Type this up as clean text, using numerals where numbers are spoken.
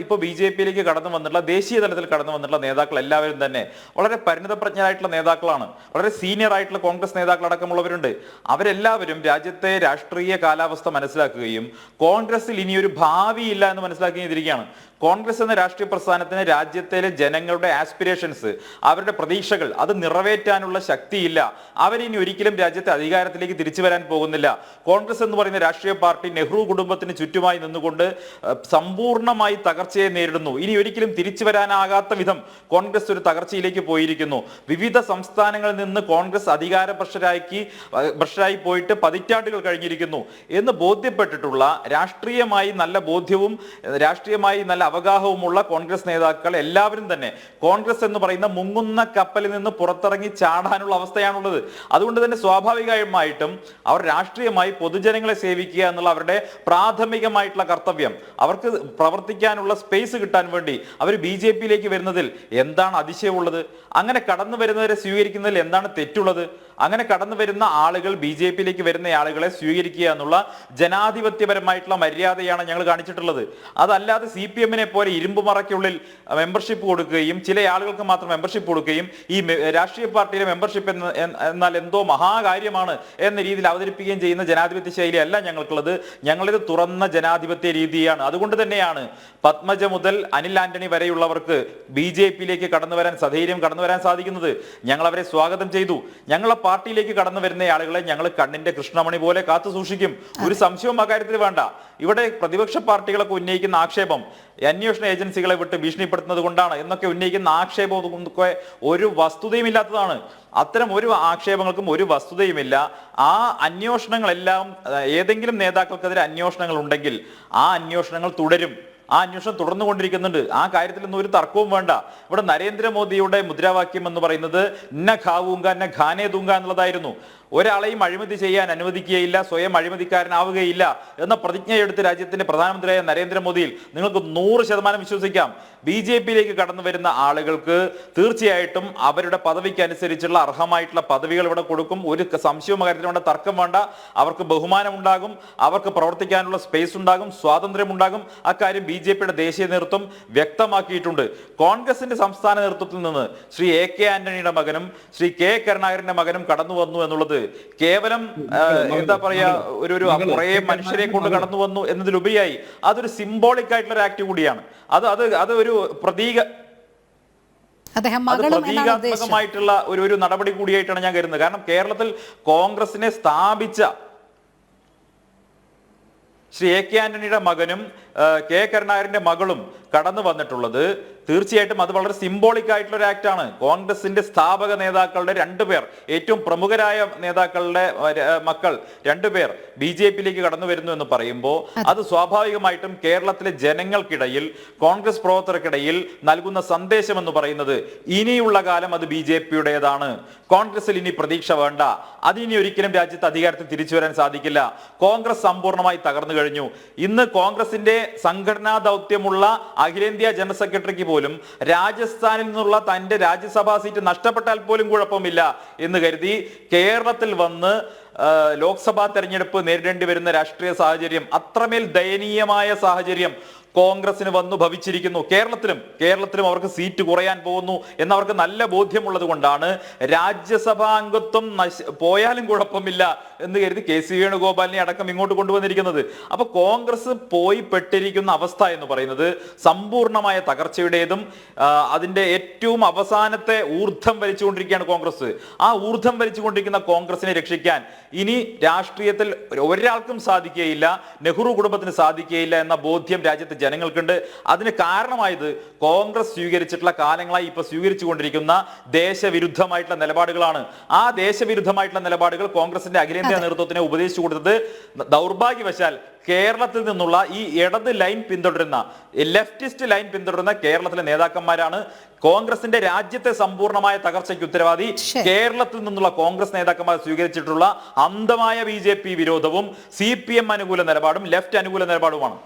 ഇപ്പോൾ BJP-യിലേക്ക് കടന്നു വന്നിട്ടുള്ള ദേശീയ തലത്തിൽ കടന്നു വന്നിട്ടുള്ള നേതാക്കൾ എല്ലാവരും തന്നെ വളരെ പരിണിതപ്രജ്ഞരായിട്ടുള്ള നേതാക്കളാണ്. വളരെ സീനിയർ ആയിട്ടുള്ള കോൺഗ്രസ് നേതാക്കൾ അടക്കമുള്ളവരുണ്ട്. അവരെല്ലാവരും രാജ്യത്തെ രാഷ്ട്രീയ കാലാവസ്ഥ മനസ്സിലാക്കുകയും കോൺഗ്രസിൽ ഇനിയൊരു ഭാവിയില്ല എന്ന് മനസ്സിലാക്കുകയും ചെയ്തിരിക്കുകയാണ്. കോൺഗ്രസ് എന്ന രാഷ്ട്രീയ പ്രസ്ഥാനത്തിന് രാജ്യത്തിലെ ജനങ്ങളുടെ ആസ്പിരേഷൻസ്, അവരുടെ പ്രതീക്ഷകൾ അത് നിറവേറ്റാനുള്ള ശക്തിയില്ല. അവരിനി ഒരിക്കലും രാജ്യത്തെ അധികാരത്തിലേക്ക് തിരിച്ചു വരാൻ പോകുന്നില്ല. കോൺഗ്രസ് എന്ന് പറയുന്ന രാഷ്ട്രീയ പാർട്ടി നെഹ്റു കുടുംബത്തിന് ചുറ്റുമായി നിന്നുകൊണ്ട് സമ്പൂർണ്ണമായി തകർച്ചയെ നേരിടുന്നു. ഇനി ഒരിക്കലും തിരിച്ചു വരാനാകാത്ത വിധം കോൺഗ്രസ് ഒരു തകർച്ചയിലേക്ക് പോയിരിക്കുന്നു. വിവിധ സംസ്ഥാനങ്ങളിൽ നിന്ന് കോൺഗ്രസ് അധികാര ഭ്രഷ്ടരായി പോയിട്ട് പതിറ്റാണ്ടുകൾ കഴിഞ്ഞിരിക്കുന്നു എന്ന് ബോധ്യപ്പെട്ടിട്ടുള്ള രാഷ്ട്രീയമായി നല്ല ബോധ്യവും രാഷ്ട്രീയമായി നല്ല അവഗാഹവുമുള്ള കോൺഗ്രസ് നേതാക്കൾ എല്ലാവരും തന്നെ കോൺഗ്രസ് എന്ന് പറയുന്ന മുങ്ങുന്ന കപ്പലിൽ നിന്ന് പുറത്തിറങ്ങി ചാടാനുള്ള അവസ്ഥയാണുള്ളത്. അതുകൊണ്ട് തന്നെ സ്വാഭാവികമായിട്ടും അവർ രാഷ്ട്രീയമായി പൊതുജനങ്ങളെ സേവിക്കുക എന്നുള്ള അവരുടെ പ്രാഥമികമായിട്ടുള്ള കർത്തവ്യം, അവർക്ക് പ്രവർത്തിക്കാനുള്ള സ്പേസ് കിട്ടാൻ വേണ്ടി അവർ BJP-യിലേക്ക് വരുന്നതിൽ എന്താണ് അതിശയമുള്ളത്? അങ്ങനെ കടന്നു വരുന്നവരെ സ്വീകരിക്കുന്നതിൽ എന്താണ് തെറ്റുള്ളത്? അങ്ങനെ കടന്നു വരുന്ന ആളുകൾ BJP-യിലേക്ക് വരുന്ന ആളുകളെ സ്വീകരിക്കുക എന്നുള്ള ജനാധിപത്യപരമായിട്ടുള്ള മര്യാദയാണ് ഞങ്ങൾ കാണിച്ചിട്ടുള്ളത്. അതല്ലാതെ CPM-നെ പോലെ ഇരുമ്പ് മറയ്ക്കുള്ളിൽ മെമ്പർഷിപ്പ് കൊടുക്കുകയും ചില ആളുകൾക്ക് മാത്രം മെമ്പർഷിപ്പ് കൊടുക്കുകയും ഈ രാഷ്ട്രീയ പാർട്ടിയിലെ മെമ്പർഷിപ്പ് എന്നാൽ എന്തോ മഹാകാര്യമാണ് എന്ന രീതിയിൽ അവതരിപ്പിക്കുകയും ചെയ്യുന്ന ജനാധിപത്യ ശൈലിയല്ല ഞങ്ങൾക്കുള്ളത്. ഞങ്ങളിത് തുറന്ന ജനാധിപത്യ രീതിയാണ്. അതുകൊണ്ട് തന്നെയാണ് പത്മജ മുതൽ അനിൽ ആന്റണി വരെയുള്ളവർക്ക് BJP-യിലേക്ക് സധൈര്യം കടന്നു വരാൻ സാധിക്കുന്നത്. ഞങ്ങൾ അവരെ സ്വാഗതം ചെയ്തു. ഞങ്ങളെ പാർട്ടിയിലേക്ക് കടന്നു വരുന്ന ആളുകളെ ഞങ്ങൾ കണ്ണിന്റെ കൃഷ്ണമണി പോലെ കാത്തു സൂക്ഷിക്കും. ഒരു സംശയവും അക്കാര്യത്തിൽ വേണ്ട. ഇവിടെ പ്രതിപക്ഷ പാർട്ടികളൊക്കെ ഉന്നയിക്കുന്ന ആക്ഷേപം അന്വേഷണ ഏജൻസികളെ വിട്ട് ഭീഷണിപ്പെടുത്തുന്നത് കൊണ്ടാണ് എന്നൊക്കെ ഉന്നയിക്കുന്ന ആക്ഷേപമൊക്കെ ഒരു വസ്തുതയും ഇല്ലാത്തതാണ്. അത്തരം ഒരു ആക്ഷേപങ്ങൾക്കും ഒരു വസ്തുതയുമില്ല. ആ അന്വേഷണങ്ങളെല്ലാം ഏതെങ്കിലും നേതാക്കൾക്കെതിരെ അന്വേഷണങ്ങൾ ഉണ്ടെങ്കിൽ ആ അന്വേഷണങ്ങൾ തുടരും. ആ അന്വേഷണം തുടർന്നുകൊണ്ടിരിക്കുന്നുണ്ട്. ആ കാര്യത്തിലൊന്നും ഒരു തർക്കവും വേണ്ട. ഇവിടെ നരേന്ദ്രമോദിയുടെ മുദ്രാവാക്യം എന്ന് പറയുന്നത് ന ഖാവൂങ്ക ന ഖാനേ ദൂങ്ക എന്നുള്ളതായിരുന്നു. ഒരാളെയും അഴിമതി ചെയ്യാൻ അനുവദിക്കുകയില്ല, സ്വയം അഴിമതിക്കാരനാവുകയില്ല എന്ന പ്രതിജ്ഞയെടുത്ത് രാജ്യത്തിന്റെ പ്രധാനമന്ത്രിയായ നരേന്ദ്രമോദിയിൽ നിങ്ങൾക്ക് 100% വിശ്വസിക്കാം. BJP-യിലേക്ക് കടന്നു വരുന്ന ആളുകൾക്ക് തീർച്ചയായിട്ടും അവരുടെ പദവിക്ക് അനുസരിച്ചുള്ള അർഹമായിട്ടുള്ള പദവികൾ ഇവിടെ കൊടുക്കും. ഒരു സംശയവും കാര്യത്തിൽ വേണ്ട, തർക്കം വേണ്ട. അവർക്ക് ബഹുമാനം ഉണ്ടാകും, അവർക്ക് പ്രവർത്തിക്കാനുള്ള സ്പേസ് ഉണ്ടാകും, സ്വാതന്ത്ര്യം ഉണ്ടാകും. അക്കാര്യം BJP-യുടെ ദേശീയ നേതൃത്വം വ്യക്തമാക്കിയിട്ടുണ്ട്. കോൺഗ്രസിന്റെ സംസ്ഥാന നേതൃത്വത്തിൽ നിന്ന് ശ്രീ AK ആന്റണിയുടെ മകനും ശ്രീ K കരുണാകരന്റെ മകനും കടന്നു വന്നു എന്നുള്ളത് കേവലം എന്താ പറയാ ഒരു കുറെ മനുഷ്യരെ കൊണ്ട് കടന്നു വന്നു എന്നതിലുപരിയായി അതൊരു സിംബോളിക് ആയിട്ടുള്ള ഒരു ആക്ട് കൂടിയാണ്. അത് ഒരു പ്രതീകാത്മകമായിട്ടുള്ള ഒരു നടപടി കൂടിയായിട്ടാണ് ഞാൻ കരുതുന്നത്. കാരണം കേരളത്തിൽ കോൺഗ്രസിനെ സ്ഥാപിച്ച ശ്രീ AK ആന്റണിയുടെ മകനും K കരുണാകരന്റെ മകളും കടന്നു വന്നിട്ടുള്ളത് തീർച്ചയായിട്ടും അത് വളരെ സിംബോളിക് ആയിട്ടുള്ള ഒരു ആക്ട് ആണ്. കോൺഗ്രസിന്റെ സ്ഥാപക നേതാക്കളുടെ 2 പേർ, ഏറ്റവും പ്രമുഖരായ നേതാക്കളുടെ മക്കൾ 2 പേർ BJP-യിലേക്ക് കടന്നു വരുന്നു എന്ന് പറയുമ്പോൾ അത് സ്വാഭാവികമായിട്ടും കേരളത്തിലെ ജനങ്ങൾക്കിടയിൽ കോൺഗ്രസ് പ്രവർത്തകർക്കിടയിൽ നൽകുന്ന സന്ദേശം എന്ന് പറയുന്നത് ഇനിയുള്ള കാലം അത് BJP-യുടേതാണ്. കോൺഗ്രസിൽ ഇനി പ്രതീക്ഷ വേണ്ട, അതിനി ഒരിക്കലും രാജ്യത്ത് അധികാരത്തിൽ തിരിച്ചു വരാൻ സാധിക്കില്ല. കോൺഗ്രസ് സമ്പൂർണ്ണമായി തകർന്നു കഴിഞ്ഞു. ഇന്ന് കോൺഗ്രസിന്റെ സംഘടനാ ദൗത്യമുള്ള അഖിലേന്ത്യാ ജനറൽ സെക്രട്ടറിക്ക് പോലും രാജസ്ഥാനിൽ നിന്നുള്ള തന്റെ രാജ്യസഭാ സീറ്റ് നഷ്ടപ്പെട്ടാൽ പോലും കുഴപ്പമില്ല എന്ന് കരുതി കേരളത്തിൽ വന്ന് ലോക്സഭാ തെരഞ്ഞെടുപ്പ് നേരിടേണ്ടി വരുന്ന രാഷ്ട്രീയ സാഹചര്യം, അത്രമേൽ ദയനീയമായ സാഹചര്യം കോൺഗ്രസിന് വന്നു ഭവിച്ചിരിക്കുന്നു. കേരളത്തിലും അവർക്ക് സീറ്റ് കുറയാൻ പോകുന്നു എന്നവർക്ക് നല്ല ബോധ്യമുള്ളത് കൊണ്ടാണ് രാജ്യസഭാ അംഗത്വം പോയാലും കുഴപ്പമില്ല എന്ന് കരുതി KC വേണുഗോപാലിനെ അടക്കം ഇങ്ങോട്ട് കൊണ്ടുവന്നിരിക്കുന്നത്. അപ്പൊ കോൺഗ്രസ് പോയി പെട്ടിരിക്കുന്ന അവസ്ഥ എന്ന് പറയുന്നത് സമ്പൂർണമായ തകർച്ചയുടേതും അതിന്റെ ഏറ്റവും അവസാനത്തെ ഊർധ്വം വലിച്ചുകൊണ്ടിരിക്കുകയാണ് കോൺഗ്രസ്. ആ ഊർധ്വം വലിച്ചുകൊണ്ടിരിക്കുന്ന കോൺഗ്രസിനെ രക്ഷിക്കാൻ ഇനി രാഷ്ട്രീയത്തിൽ ഒരാൾക്കും സാധിക്കുകയില്ല, നെഹ്റു കുടുംബത്തിന് സാധിക്കുകയില്ല എന്ന ബോധ്യം രാജ്യത്തെ ജനങ്ങൾക്കുണ്ട്. അതിന് കാരണമായത് കോൺഗ്രസ് സ്വീകരിച്ചിട്ടുള്ള കാലങ്ങളായി ഇപ്പൊ സ്വീകരിച്ചുകൊണ്ടിരിക്കുന്ന ദേശവിരുദ്ധമായിട്ടുള്ള നിലപാടുകളാണ്. ആ ദേശവിരുദ്ധമായിട്ടുള്ള നിലപാടുകൾ കോൺഗ്രസിന്റെ അഖിലേന്ത്യാ നേതൃത്വത്തിനെ ഉപദേശിച്ചു കൊടുത്തത് ദൗർഭാഗ്യവശാൽ കേരളത്തിൽ നിന്നുള്ള ഈ ഇടത് ലൈൻ പിന്തുടരുന്ന ലെഫ്റ്റിസ്റ്റ് ലൈൻ പിന്തുടരുന്ന കേരളത്തിലെ നേതാക്കന്മാരാണ്. കോൺഗ്രസിന്റെ രാജ്യത്തെ സമ്പൂർണമായ തകർച്ചയ്ക്ക് ഉത്തരവാദി കേരളത്തിൽ നിന്നുള്ള കോൺഗ്രസ് നേതാക്കന്മാർ സ്വീകരിച്ചിട്ടുള്ള അന്ധമായ BJP വിരോധവും CPM അനുകൂല നിലപാടും ലെഫ്റ്റ് അനുകൂല നിലപാടുമാണ്.